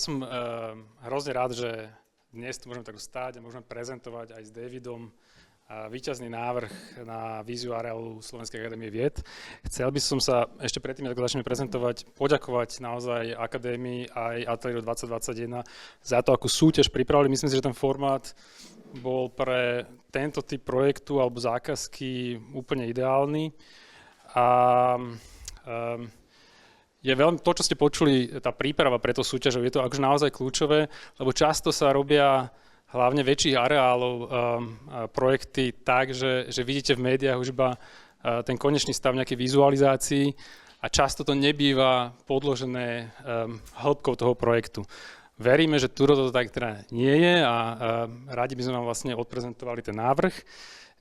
som hrozne rád, že dnes tu môžeme tak stáť a môžeme prezentovať aj s Davidom víťazný návrh na víziu areálu Slovenskej akadémie vied. Chcel by som sa ešte predtým, ako začneme prezentovať, poďakovať naozaj akadémii aj ateliéru 2021 za to, akú súťaž pripravili. Myslím si, že ten formát bol pre tento typ projektu alebo zákazky úplne ideálny. A je veľmi, to, čo ste počuli, tá príprava pre tú súťažou, je to akože naozaj kľúčové, lebo často sa robia hlavne väčších areálov projekty tak, že vidíte v médiách už iba ten konečný stav nejakej vizualizácii a často to nebýva podložené hĺbkou toho projektu. Veríme, že tu to tak teda nie je a radi by sme vám vlastne odprezentovali ten návrh.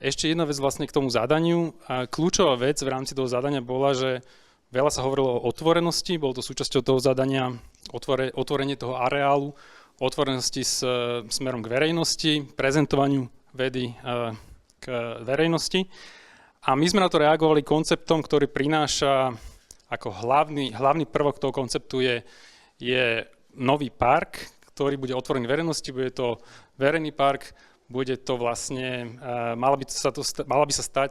Ešte jedna vec vlastne k tomu zadaniu. Kľúčová vec v rámci toho zadania bola, že veľa sa hovorilo o otvorenosti, bolo to súčasťou toho zadania, otvorenie toho areálu, otvorenosti smerom k verejnosti, prezentovaniu vedy k verejnosti. A my sme na to reagovali konceptom, ktorý prináša ako hlavný prvok toho konceptu je nový park, ktorý bude otvorený verejnosti, bude to verejný park, bude to vlastne,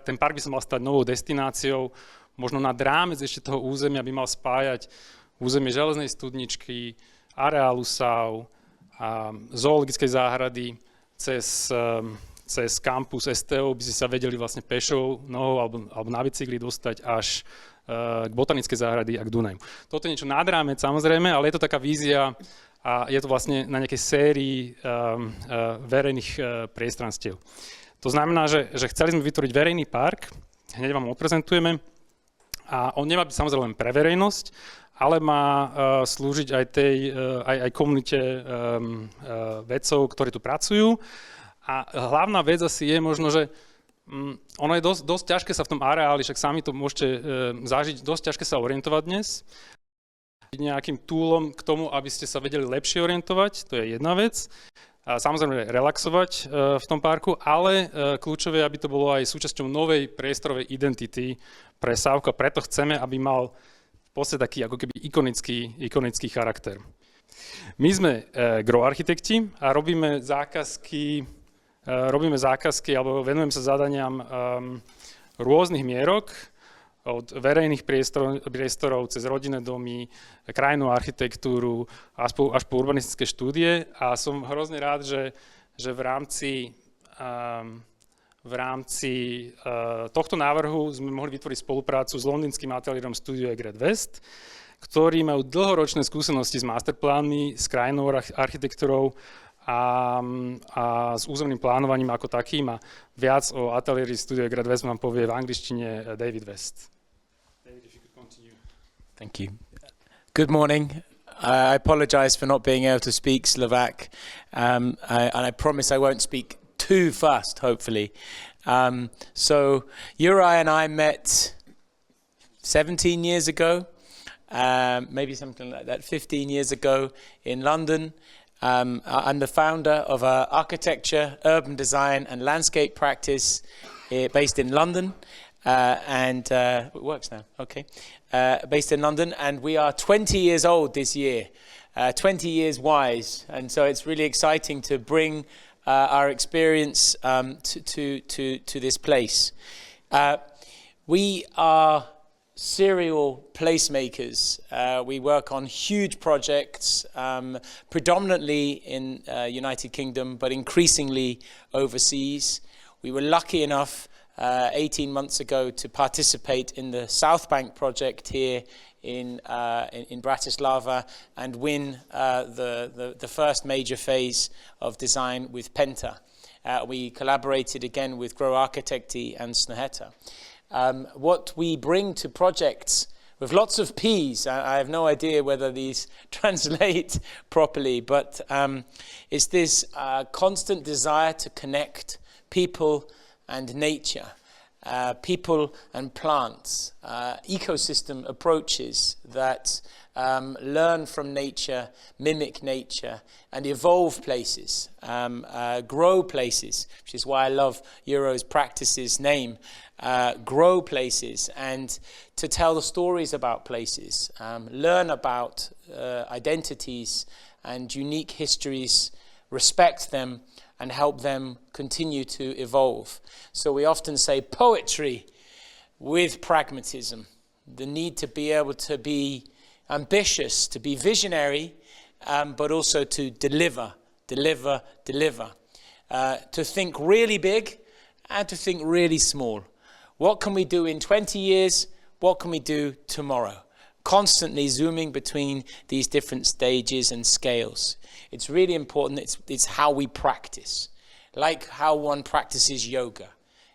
ten park by sa mal stať novou destináciou, možno nad rámec ešte toho územia by mal spájať územie železnej studničky, areálu SAV, zoologickej záhrady, cez kampus STO by si sa vedeli vlastne pešou nohou alebo na bicykli dostať až k botanickej záhrady a k Dunaju. Toto je niečo nad rámec samozrejme, ale je to taká vízia a je to vlastne na nejakej sérii verejných priestranstiev. To znamená, že chceli sme vytvoriť verejný park, hneď vám ho odprezentujeme a on nemá byť samozrejme len pre verejnosť, ale má slúžiť aj komunite vedcov, ktorí tu pracujú. A hlavná vec asi je možno, že ono je dosť ťažké sa v tom areáli, však sami to môžete zažiť, dosť ťažké sa orientovať dnes. Nejakým toolom k tomu, aby ste sa vedeli lepšie orientovať, to je jedna vec. A samozrejme relaxovať v tom parku, ale kľúčové, aby to bolo aj súčasťou novej priestorovej identity pre SAV, a preto chceme, aby mal v podstate taký ako keby ikonický charakter. My sme grow architekti a robíme zákazky alebo venujeme sa zadaniam rôznych mierok, od verejných priestorov cez rodinné domy, krajinnú architektúru až po urbanistické štúdie a som hrozne rád, že v rámci tohto návrhu sme mohli vytvoriť spoluprácu s londýnskym ateliérom Studio Egret West, ktorí majú dlhoročné skúsenosti s masterplánmi, s krajinnou architektúrou a s územným plánovaním ako takým. A viac o ateliéri Studio Egret West vám povie v angličtine David West. David, if you could continue. Thank you. Good morning. I apologize for not being able to speak Slovak, and I promise I won't speak too fast, hopefully. So Juraj and I met 17 years ago, maybe something like that, 15 years ago in London. I'm the founder of an architecture, urban design and landscape practice based in London. It works now, okay. Based in London, and we are 20 years old this year, 20 years wise, and so it's really exciting to bring our experience to this place. We are serial placemakers. We work on huge projects, predominantly in United Kingdom, but increasingly overseas. We were lucky enough 18 months ago to participate in the South Bank project here in Bratislave and win the first major phase of design with Penta. We collaborated again with Grow Architecti and Sneheta. What we bring to projects with lots of P's, I have no idea whether these translate properly, but it's this constant desire to connect people and nature, people and plants, ecosystem approaches that learn from nature, mimic nature, and evolve places, grow places, which is why I love Euro's practice's name, grow places, and to tell the stories about places, learn about identities and unique histories, respect them and help them continue to evolve. So we often say poetry with pragmatism, the need to be able to be ambitious, to be visionary, but also to deliver, to think really big and to think really small. What can we do in 20 years? What can we do tomorrow? Constantly zooming between these different stages and scales. It's really important. It's how we practice. Like how one practices yoga.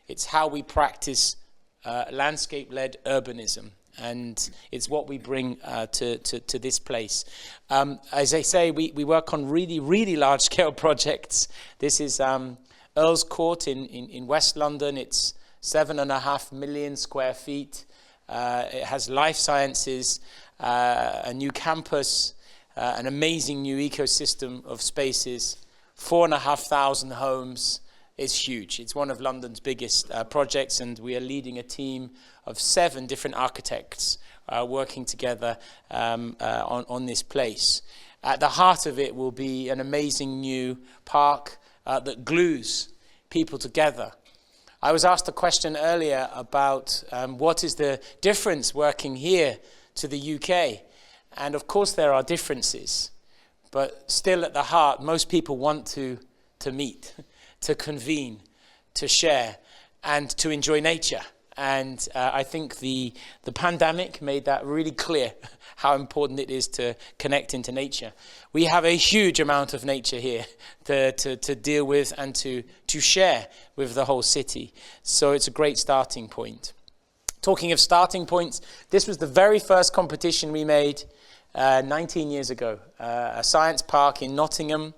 It's how we practice landscape-led urbanism. And it's what we bring to this place. As I say, we work on really, really large-scale projects. This is Earl's Court in West London. It's 7.5 million square feet. It has life sciences, a new campus, an amazing new ecosystem of spaces, 4,500 homes. It's huge. It's one of London's biggest projects, and we are leading a team of 7 different architects working together on this place. At the heart of it will be an amazing new park that glues people together. I was asked a question earlier about what is the difference working here to the UK. And of course there are differences, but still at the heart, most people want to meet, to convene, to share, and to enjoy nature. And I think the pandemic made that really clear, how important it is to connect into nature. We have a huge amount of nature here to deal with and to share with the whole city. So it's a great starting point. Talking of starting points, this was the very first competition we made 19 years ago, a science park in Nottingham,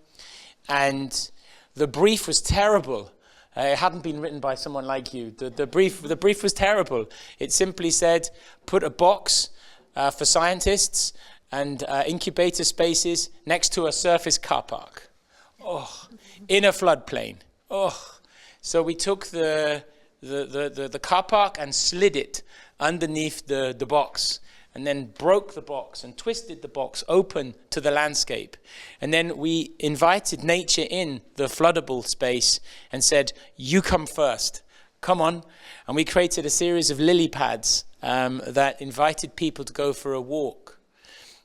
and the brief was terrible. It hadn't been written by someone like you. The brief was terrible. It simply said, put a box for scientists and incubator spaces next to a surface car park. Oh, in a floodplain. Oh, so we took the car park and slid it underneath the box, and then broke the box and twisted the box open to the landscape. And then we invited nature in the floodable space and said, you come first, come on. And we created a series of lily pads that invited people to go for a walk.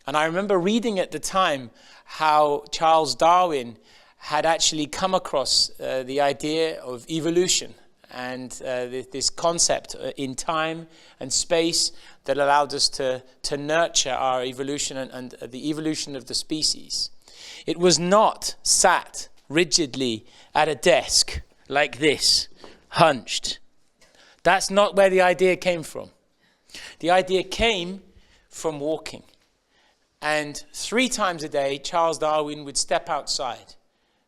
And I remember reading at the time how Charles Darwin had actually come across the idea of evolution and this concept in time and space that allowed us to nurture our evolution and the evolution of the species. It was not sat rigidly at a desk like this, hunched. That's not where the idea came from. The idea came from walking. And 3 times a day, Charles Darwin would step outside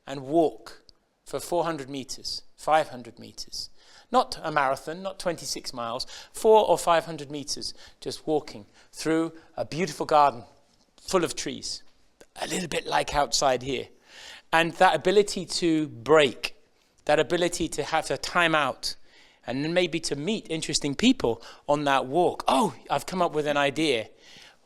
and walk for 400 meters, 500 meters. Not a marathon, not 26 miles, 400 or 500 meters, just walking through a beautiful garden full of trees, a little bit like outside here. And that ability to break, that ability to have a time out, and then maybe to meet interesting people on that walk. Oh, I've come up with an idea,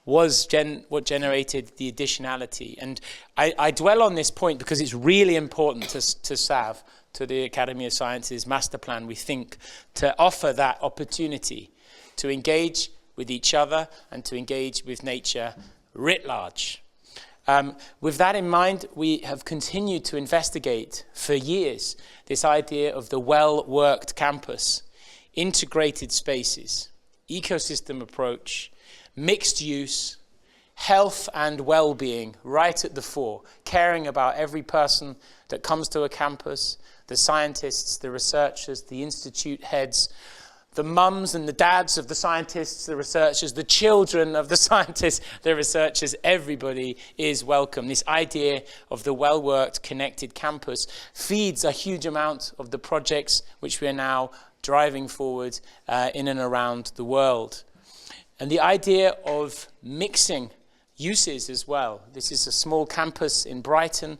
was what generated the additionality. And I dwell on this point because it's really important to SAV, to the Academy of Sciences master plan, we think, to offer that opportunity to engage with each other and to engage with nature writ large. With that in mind, we have continued to investigate for years this idea of the well-worked campus, integrated spaces, ecosystem approach, mixed use, health and well-being right at the fore, caring about every person that comes to a campus, the scientists, the researchers, the institute heads, the mums and the dads of the scientists, the researchers, the children of the scientists, the researchers, everybody is welcome. This idea of the well-worked, connected campus feeds a huge amount of the projects which we are now driving forward in and around the world. And the idea of mixing uses as well. This is a small campus in Brighton.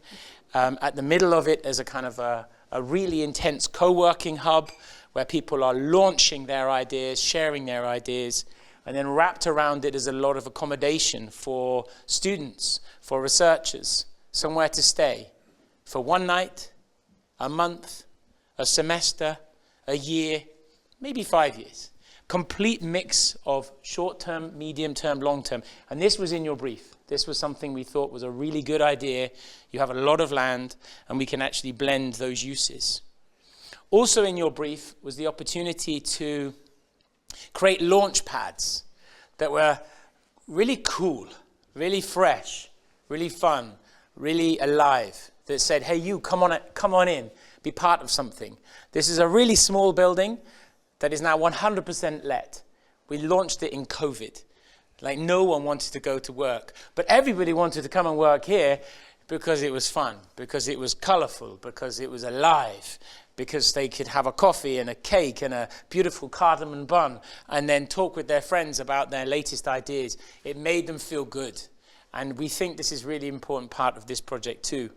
At the middle of it is a kind of a really intense co-working hub where people are launching their ideas, sharing their ideas, and then wrapped around it is a lot of accommodation for students, for researchers, somewhere to stay for one night, a month, a semester, a year, maybe 5 years. Complete mix of short-term, medium-term, long-term. And this was in your brief. This was something we thought was a really good idea. You have a lot of land, and we can actually blend those uses. Also in your brief was the opportunity to create launch pads that were really cool, really fresh, really fun, really alive, that said, hey, you, come on in, be part of something. This is a really small building that is now 100% let. We launched it in COVID. Like, no one wanted to go to work, but everybody wanted to come and work here because it was fun, because it was colorful, because it was alive, because they could have a coffee and a cake and a beautiful cardamom bun and then talk with their friends about their latest ideas. It made them feel good. And we think this is a really important part of this project too.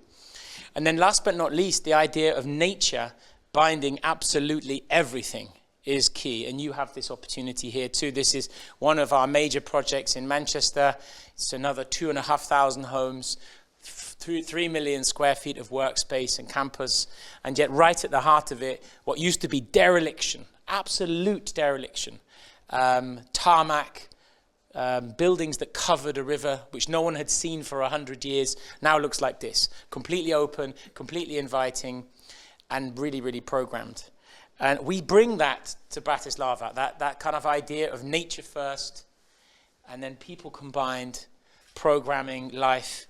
And then last but not least, the idea of nature binding absolutely everything is key. And you have this opportunity here too. This is one of our major projects in Manchester. It's another 2,500 homes, 3 million square feet of workspace and campus. And yet right at the heart of it, what used to be dereliction, absolute dereliction, tarmac, buildings that covered a river, which no one had seen for 100 years, now looks like this. Completely open, completely inviting, and really, really programmed. And we bring that to Bratislava, that kind of idea of nature first, and then people combined, programming, life.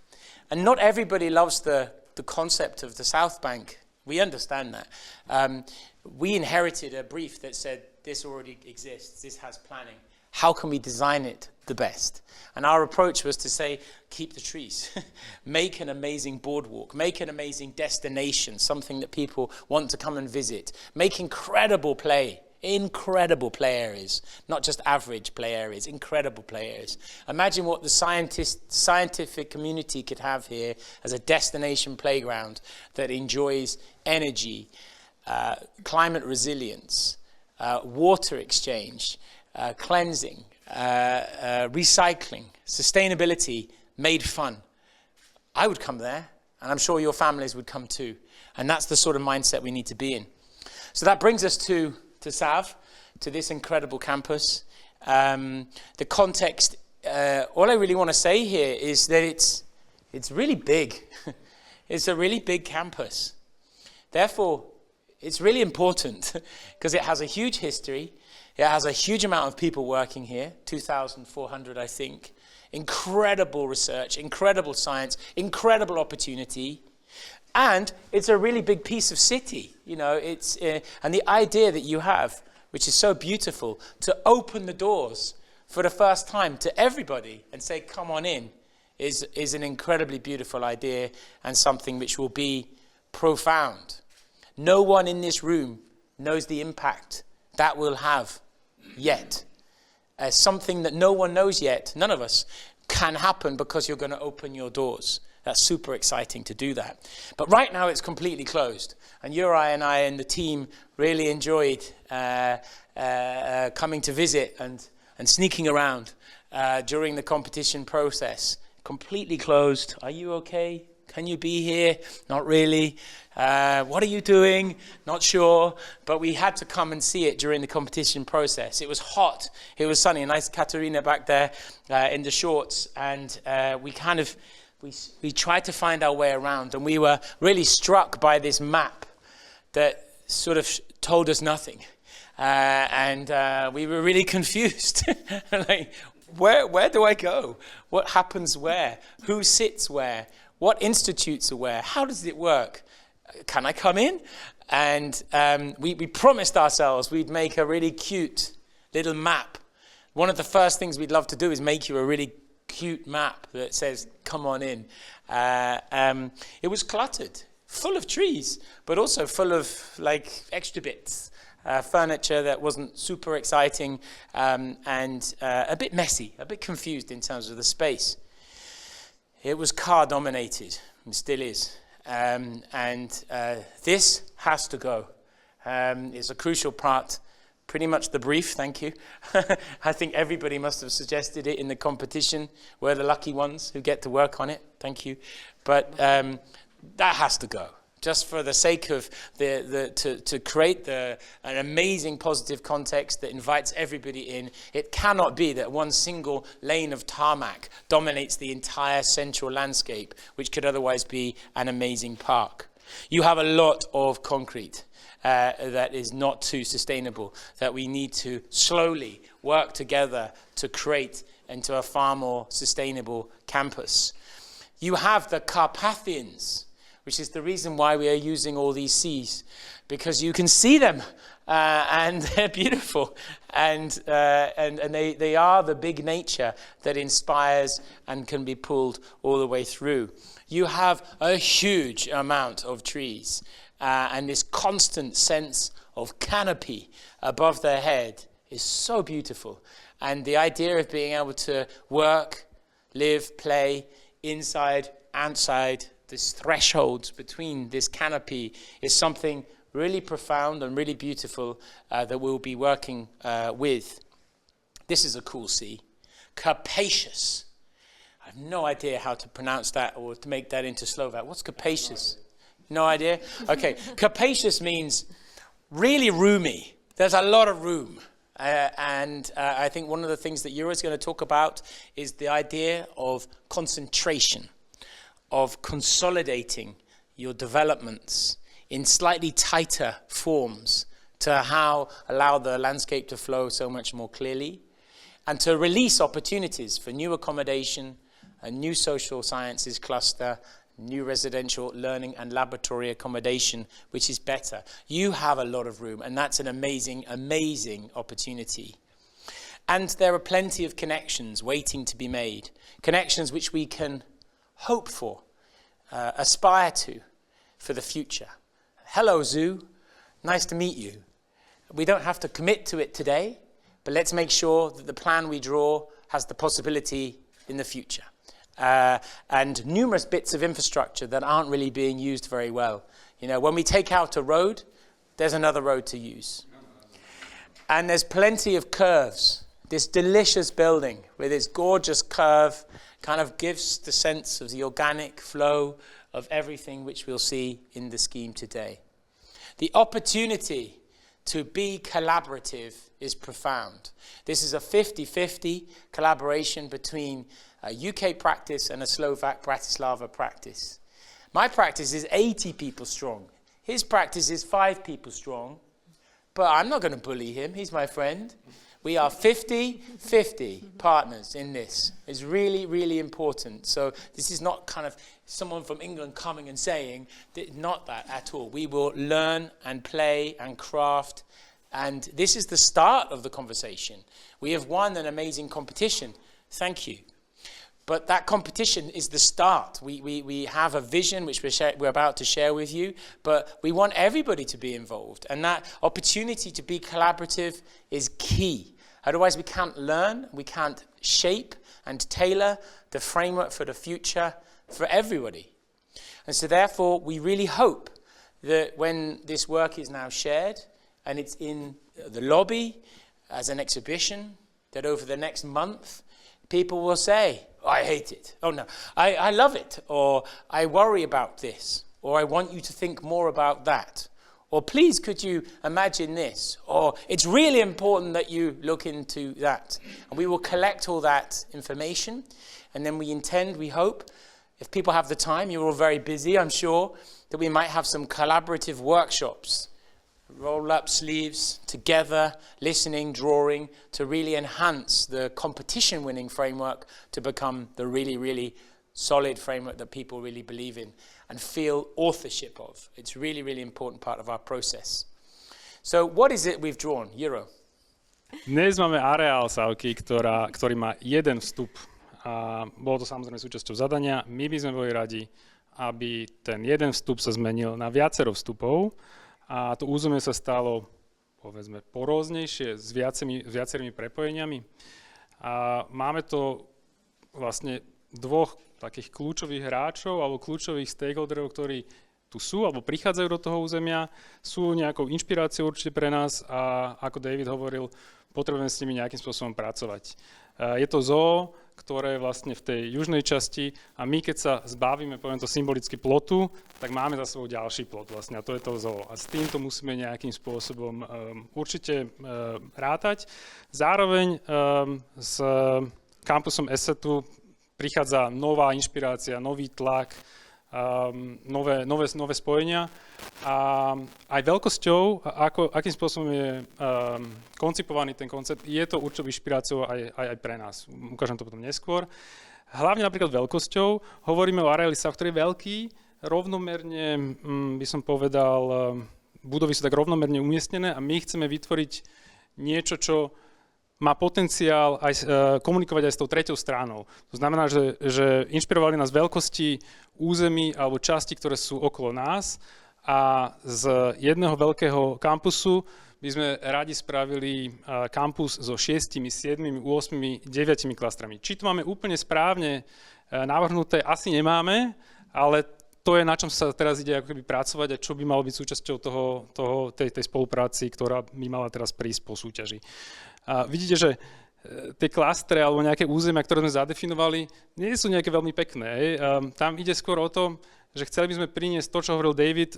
And not everybody loves the concept of the South Bank. We understand that. We inherited a brief that said, this already exists, this has planning. How can we design it the best? And our approach was to say, keep the trees. Make an amazing boardwalk. Make an amazing destination, something that people want to come and visit. Make incredible play areas, not just average play areas, incredible play areas. Imagine what the scientific community could have here as a destination playground that enjoys energy, climate resilience, water exchange, cleansing, recycling, sustainability made fun. I would come there, and I'm sure your families would come too. And that's the sort of mindset we need to be in. So that brings us to SAV, to this incredible campus. The context, all I really want to say here is that it's really big. It's a really big campus. Therefore, it's really important because it has a huge history. It has a huge amount of people working here, 2,400, I think. Incredible research, incredible science, incredible opportunity. And it's a really big piece of city, you know, and the idea that you have, which is so beautiful, to open the doors for the first time to everybody and say, come on in, is an incredibly beautiful idea and something which will be profound. No one in this room knows the impact that will have yet. Something that no one knows yet, none of us, can happen because you're going to open your doors. That's super exciting to do that. But right now it's completely closed. And Uri and I and the team really enjoyed coming to visit and sneaking around during the competition process. Completely closed. Are you okay? Can you be here? Not really. What are you doing? Not sure. But we had to come and see it during the competition process. It was hot. It was sunny. Nice Katarina back there in the shorts. And we tried to find our way around. And we were really struck by this map that sort of told us nothing. And we were really confused. Like, where do I go? What happens where? Who sits where? What institutes are where? How does it work? Can I come in? And we promised ourselves we'd make a really cute little map. One of the first things we'd love to do is make you a really cute map that says, come on in. It was cluttered, full of trees, but also full of like extra bits. Furniture that wasn't super exciting and a bit messy, a bit confused in terms of the space. It was car dominated, and still is. And this has to go. It's a crucial part pretty much the brief, thank you. I think everybody must have suggested it in the competition. We're the lucky ones who get to work on it, thank you. But that has to go. Just for the sake of to create an amazing positive context that invites everybody in. It cannot be that one single lane of tarmac dominates the entire central landscape, which could otherwise be an amazing park. You have a lot of concrete that is not too sustainable, that we need to slowly work together to create into a far more sustainable campus. You have the Carpathians, which is the reason why we are using all these C's, because you can see them and they're beautiful, and they are the big nature that inspires and can be pulled all the way through. You have a huge amount of trees and this constant sense of canopy above their head is so beautiful. And the idea of being able to work, live, play inside, outside, this threshold between this canopy is something really profound and really beautiful that we'll be working with. This is a cool C. Capacious. I have no idea how to pronounce that or to make that into Slovak. What's capacious? No idea? Okay. Capacious means really roomy. There's a lot of room. And I think one of the things that Euro is going to talk about is the idea of concentration, of consolidating your developments in slightly tighter forms to allow the landscape to flow so much more clearly, and to release opportunities for new accommodation, a new social sciences cluster, new residential learning and laboratory accommodation, which is better. You have a lot of room, and that's an amazing, amazing opportunity. And there are plenty of connections waiting to be made, connections which we can hope for, aspire to for the future. Hello, zoo. Nice to meet you. We don't have to commit to it today, but let's make sure that the plan we draw has the possibility in the future. And numerous bits of infrastructure that aren't really being used very well. You know, when we take out a road, there's another road to use. And there's plenty of curves. This delicious building with its gorgeous curve kind of gives the sense of the organic flow of everything which we'll see in the scheme today. The opportunity to be collaborative is profound. This is a 50-50 collaboration between a UK practice and a Slovak Bratislava practice. My practice is 80 people strong. His practice is 5 people strong. But I'm not going to bully him. He's my friend. We are 50-50 partners in this. It's really, really important. So this is not kind of someone from England coming and saying, not that at all. We will learn and play and craft. And this is the start of the conversation. We have won an amazing competition. Thank you. But that competition is the start. We have a vision which we're about to share with you, but we want everybody to be involved. And that opportunity to be collaborative is key. Otherwise we can't learn, we can't shape and tailor the framework for the future for everybody. And so therefore we really hope that when this work is now shared and it's in the lobby as an exhibition, that over the next month people will say, oh, I hate it. Oh, no, I love it. Or I worry about this. Or I want you to think more about that. Or please, could you imagine this? Or it's really important that you look into that. And we will collect all that information. And then we intend, we hope, if people have the time, you're all very busy, I'm sure, that we might have some collaborative workshops. Roll up sleeves, together, listening, drawing, to really enhance the competition-winning framework to become the really, really solid framework that people really believe in and feel authorship of. It's really, really important part of our process. So what is it we've drawn? Euro. Dnes máme areál SAVky, ktorý má jeden vstup. A bolo to samozrejme súčasťou zadania. My by sme boli radi, aby ten jeden vstup sa zmenil na viacero vstupov. A to územie sa stalo, povedzme, poróznejšie s viacerými prepojeniami. A máme to vlastne dvoch takých kľúčových hráčov alebo kľúčových stakeholderov, ktorí tu sú alebo prichádzajú do toho územia, sú nejakou inšpiráciou určite pre nás a ako David hovoril, potrebujeme s nimi nejakým spôsobom pracovať. Je to zoo, ktoré je vlastne v tej južnej časti a my keď sa zbavíme, poviem to symbolicky, plotu, tak máme za sebou ďalší plot vlastne a to je to zoo. A s týmto musíme nejakým spôsobom určite rátať. Zároveň s kampusom SAV prichádza nová inšpirácia, nový tlak, nové spojenia a aj veľkosťou, akým spôsobom je koncipovaný ten koncept, je to určitou inšpiráciou aj pre nás. Ukážem to potom neskôr. Hlavne napríklad veľkosťou, hovoríme o areáli SAV, ktorý je veľký, rovnomerne, by som povedal, budovy sú tak rovnomerne umiestnené a my chceme vytvoriť niečo, čo má potenciál aj komunikovať aj s tou treťou stranou. To znamená, že inšpirovali nás veľkosti území alebo časti, ktoré sú okolo nás a z jedného veľkého kampusu by sme radi spravili kampus so 6, 7, 8, 9 klastrami. Či to máme úplne správne navrhnuté, asi nemáme, ale to je, na čom sa teraz ide ako keby pracovať a čo by malo byť súčasťou tej spolupráci, ktorá by mala teraz prísť po súťaži. A vidíte, že tie klastre alebo nejaké územia, ktoré sme zadefinovali, nie sú nejaké veľmi pekné. Tam ide skôr o to, že chceli by sme priniesť to, čo hovoril David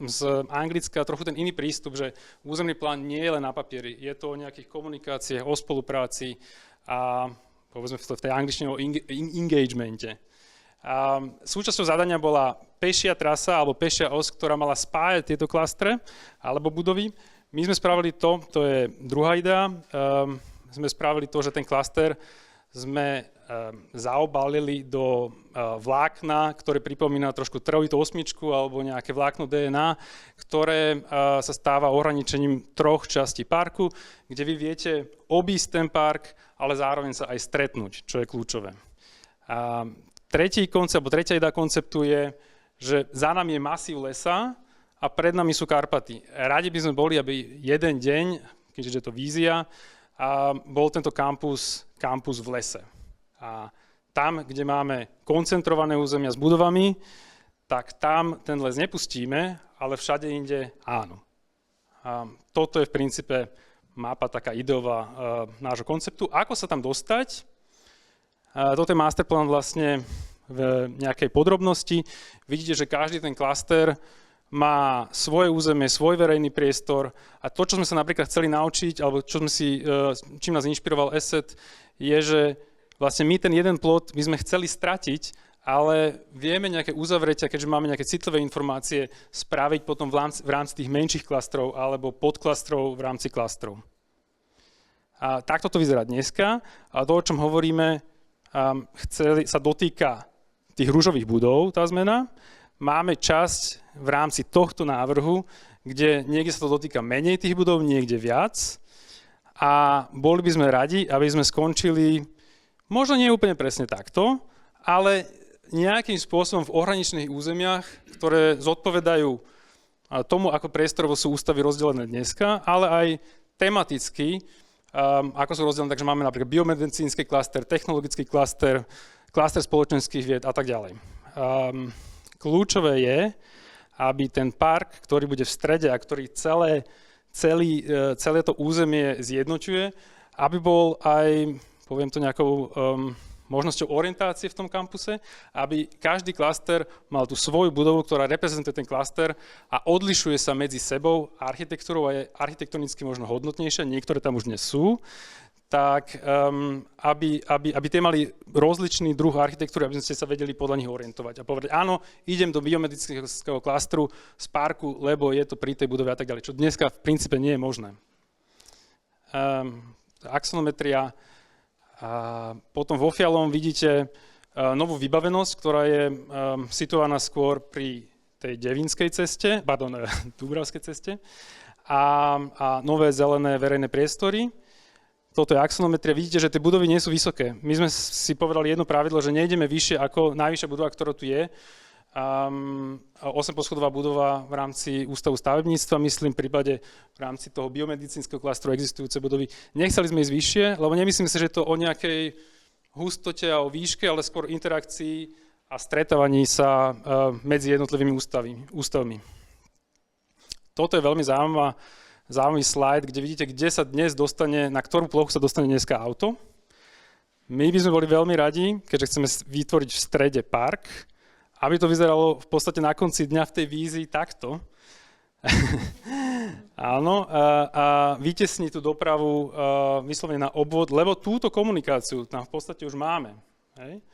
z Anglicka, trochu ten iný prístup, že územný plán nie je len na papieri, je to o nejakých komunikáciách, o spolupráci a povedzme v tej angličtine o engagemente. Súčasťou zadania bola pešia trasa alebo pešia os, ktorá mala spájať tieto klastre alebo budovy. My sme spravili to je druhá idea, sme spravili to, že ten klaster sme zaobalili do vlákna, ktoré pripomína trošku trojitú osmičku alebo nejaké vlákno DNA, ktoré sa stáva ohraničením 3 častí parku, kde vy viete obísť ten park, ale zároveň sa aj stretnúť, čo je kľúčové. Tretí koncept, alebo tretia idea konceptu je, že za nami je masív lesa a pred nami sú Karpaty. Radi by sme boli, aby jeden deň, keďže je to vízia, a bol tento kampus v lese. A tam, kde máme koncentrované územia s budovami, tak tam ten les nepustíme, ale všade inde áno. A toto je v princípe mapa taká ideová nášho konceptu. Ako sa tam dostať? Toto je masterplan vlastne v nejakej podrobnosti. Vidíte, že každý ten klaster má svoje územie, svoj verejný priestor a to, čo sme sa napríklad chceli naučiť, alebo čím nás inšpiroval ESET, je, že vlastne my ten jeden plot by sme chceli stratiť, ale vieme nejaké uzavretia, keďže máme nejaké citlivé informácie, spraviť potom v rámci tých menších klastrov alebo podklastrov v rámci klastrov. A takto to vyzerá dneska a to, o čom hovoríme, sa dotýka tých ružových budov, tá zmena. Máme časť v rámci tohto návrhu, kde niekde sa to dotýka menej tých budov, niekde viac. A boli by sme radi, aby sme skončili, možno nie úplne presne takto, ale nejakým spôsobom v ohraničených územiach, ktoré zodpovedajú tomu, ako priestorovo sú ústavy rozdelené dneska, ale aj tematicky, ako sú rozdelené, takže máme napríklad biomedicínsky klaster, technologický klaster, klaster spoločenských vied a tak ďalej. Kľúčové je, aby ten park, ktorý bude v strede a ktorý celé to územie zjednoťuje, aby bol aj, poviem to nejakou možnosťou orientácie v tom kampuse, aby každý klaster mal tú svoju budovu, ktorá reprezentuje ten klaster a odlišuje sa medzi sebou architektúrou a je architektonicky možno hodnotnejšia, niektoré tam už dnes sú, tak aby tie mali rozličný druh architektúry, aby ste sa vedeli podľa nich orientovať a povedať, áno, idem do biomedického klastru z parku, lebo je to pri tej budove a tak ďalej, čo dneska v princípe nie je možné. Axonometria. A potom vo fialom vidíte novú vybavenosť, ktorá je situovaná skôr pri tej Dubravskej ceste a nové zelené verejné priestory. Toto je axonometria. Vidíte, že tie budovy nie sú vysoké. My sme si povedali jedno pravidlo, že nejdeme vyššie ako najvyššia budova, ktorá tu je. 8-poschodová budova v rámci Ústavu stavebníctva, myslím, v prípade v rámci toho biomedicínskeho klastru existujúce budovy. Nechceli sme ísť vyššie, lebo nemyslím si, že je to o nejakej hustote a o výške, ale skôr interakcii a stretávaní sa medzi jednotlivými ústavmi. Toto je veľmi zaujímavý slajd, kde vidíte, kde sa dnes dostane, na ktorú plochu sa dostane dneska auto. My by sme boli veľmi radi, keďže chceme vytvoriť v strede park, aby to vyzeralo v podstate na konci dňa v tej vízii takto. Áno, a vytesní tú dopravu vyslovene na obvod, lebo túto komunikáciu tam v podstate už máme. Hej?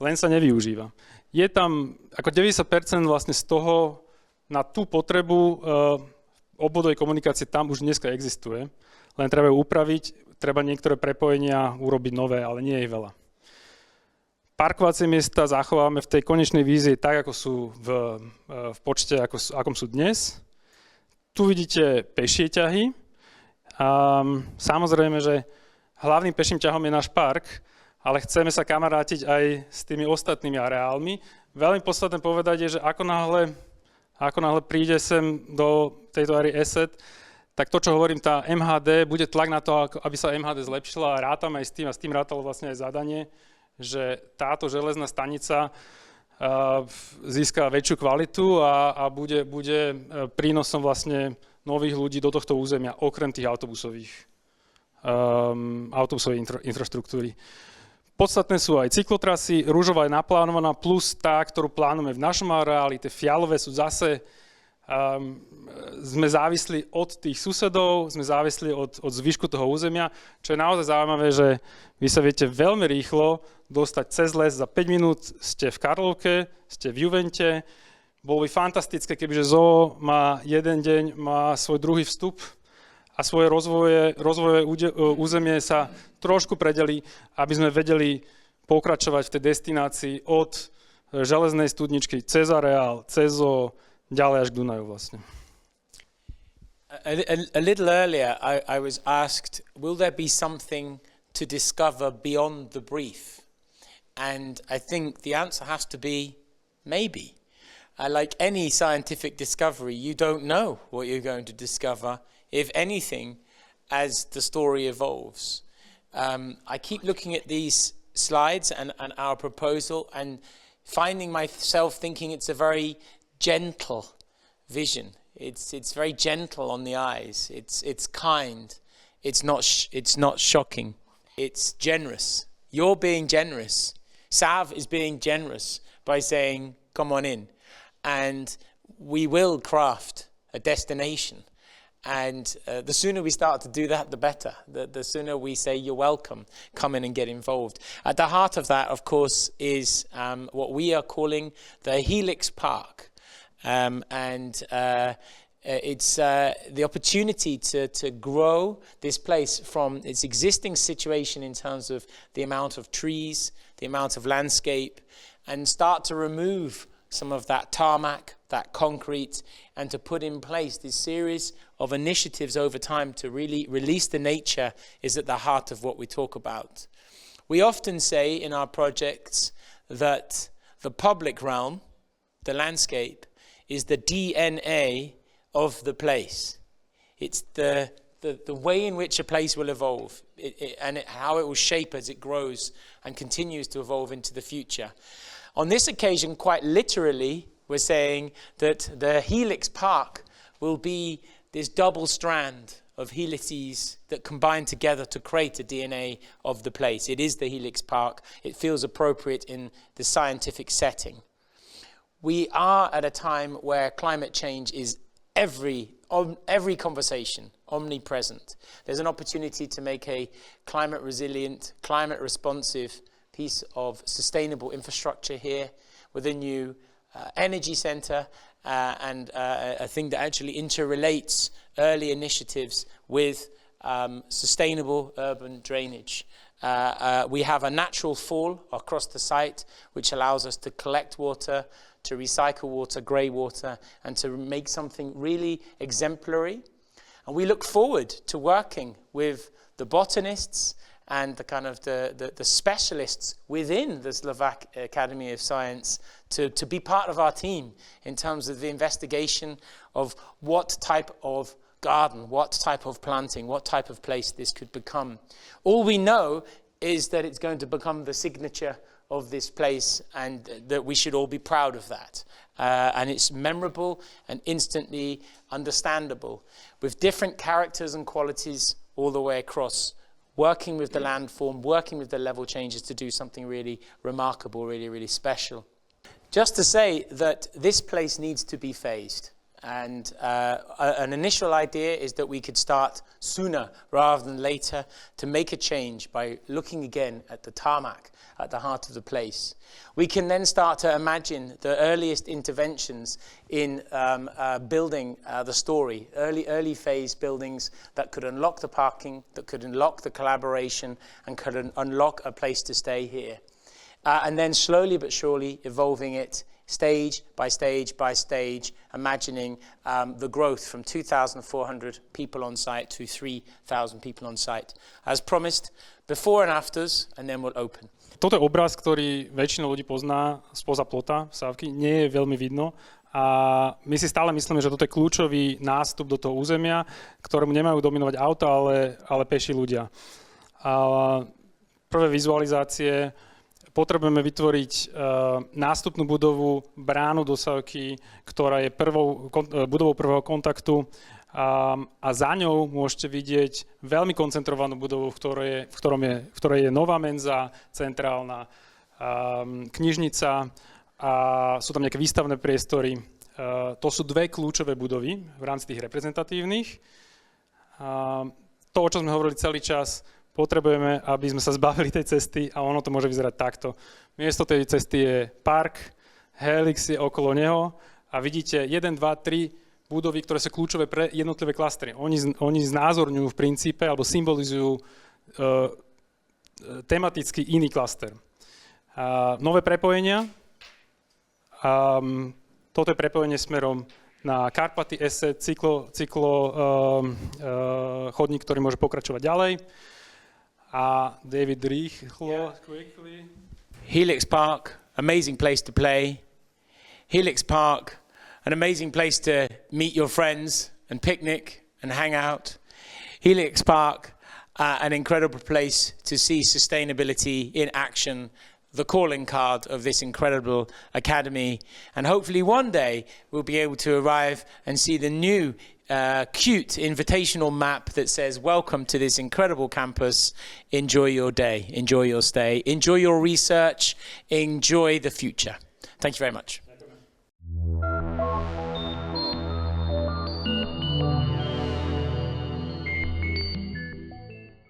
Len sa nevyužíva. Je tam ako 90% vlastne z toho na tú potrebu obvodovej komunikácie tam už dneska existuje. Len treba ju upraviť, treba niektoré prepojenia urobiť nové, ale nie je veľa. Parkovacie miesta zachovávame v tej konečnej vízii tak, ako sú v počte, akom sú dnes. Tu vidíte pešie ťahy. Samozrejme, že hlavným peším ťahom je náš park, ale chceme sa kamarátiť aj s tými ostatnými areálmi. Veľmi podstatné povedať je, že ako náhle príde sem do tejto area asset, tak to, čo hovorím, tá MHD, bude tlak na to, aby sa MHD zlepšila a rátame aj s tým, a s tým rátalo vlastne aj zadanie, že táto železná stanica získa väčšiu kvalitu a bude prínosom vlastne nových ľudí do tohto územia, okrem tých autobusovej infraštruktúry. Podstatné sú aj cyklotrasy, ružová je naplánovaná, plus tá, ktorú plánujeme v našom areáli, tie fialové sú zase, sme závislí od tých susedov, sme závislí od zvyšku toho územia, čo je naozaj zaujímavé, že vy sa viete veľmi rýchlo dostať cez les, za 5 minút ste v Karlovke, ste v Juvente. Bolo by fantastické, kebyže zoo má jeden deň, má svoj druhý vstup a svoje rozvoje územie sa trošku predelí, aby sme vedeli pokračovať v tej destinácii od železnej studničky cez areál, cez zoo, ďalej až k Dunaju vlastne. A little earlier I was asked, will there be something to discover beyond the brief? And I think the answer has to be maybe. Like any scientific discovery, you don't know what you're going to discover, if anything, as the story evolves. I keep looking at these slides and our proposal and finding myself thinking it's a very gentle vision. It's very gentle on the eyes. It's kind. It's not shocking. It's generous. You're being generous. SAV is being generous by saying, "Come on in," and we will craft a destination. And the sooner we start to do that, the better. The sooner we say, "You're welcome. Come in and get involved." At the heart of that, of course, is what we are calling the Helix Park. It's the opportunity to grow this place from its existing situation in terms of the amount of trees, the amount of landscape, and start to remove some of that tarmac, that concrete, and to put in place this series of initiatives over time to really release the nature is at the heart of what we talk about. We often say in our projects that the public realm, the landscape, is the DNA of the place. It's the way in which a place will evolve and how it will shape as it grows and continues to evolve into the future. On this occasion, quite literally, we're saying that the Helix Park will be this double strand of helices that combine together to create a DNA of the place. It is the Helix Park. It feels appropriate in the scientific setting. We are at a time where climate change is every conversation, omnipresent. There's an opportunity to make a climate resilient, climate responsive piece of sustainable infrastructure here with a new energy centre and a thing that actually interrelates early initiatives with sustainable urban drainage. We have a natural fall across the site which allows us to collect water, to recycle water, grey water, and to make something really exemplary. And we look forward to working with the botanists and the kind of the specialists within the Slovak Academy of Science to be part of our team in terms of the investigation of what type of garden, what type of planting, what type of place this could become. All we know is that it's going to become the signature of this place, and that we should all be proud of that. And it's memorable and instantly understandable, with different characters and qualities all the way across, working with the landform, working with the level changes to do something really remarkable, really, really special. Just to say that this place needs to be phased. And an initial idea is that we could start sooner rather than later to make a change by looking again at the tarmac at the heart of the place. We can then start to imagine the earliest interventions in building the story, early phase buildings that could unlock the parking, that could unlock the collaboration, and could unlock a place to stay here. And then slowly but surely evolving it stage by stage by stage, imagining the growth from 2,400 people on site to 3,000 people on site. As promised, before and afters, and then we'll open. Toto je obraz, ktorý väčšina ľudí pozná spoza plota v Sávky, nie je veľmi vidno. A my si stále myslíme, že toto je kľúčový nástup do toho územia, ktorému nemajú dominovať auta, ale peši ľudia. A prvé vizualizácie: potrebujeme vytvoriť nástupnú budovu, bránu do Sávky, ktorá je budovou prvého kontaktu, a za ňou môžete vidieť veľmi koncentrovanú budovu, v ktorej je nová menza, centrálna knižnica a sú tam nejaké výstavné priestory. To sú dve kľúčové budovy v rámci tých reprezentatívnych. To, o čom sme hovorili celý čas, potrebujeme, aby sme sa zbavili tej cesty, a ono to môže vyzerať takto. Miesto tej cesty je park, Helix je okolo neho a vidíte 1, 2, 3 budovy, ktoré sú kľúčové pre jednotlivé klastry. Oni znázorňujú v princípe alebo symbolizujú tematicky iný klaster. Nové prepojenia. Toto je prepojenie smerom na Karpaty, chodník, ktorý môže pokračovať ďalej. A David rýchlo, quickly. Helix Park, amazing place to play. Helix Park, an amazing place to meet your friends and picnic and hang out. Helix Park, an incredible place to see sustainability in action, the calling card of this incredible academy. And hopefully one day we'll be able to arrive and see the new cute invitational map that says, welcome to this incredible campus. Enjoy your day, enjoy your stay, enjoy your research, enjoy the future. Thank you very much.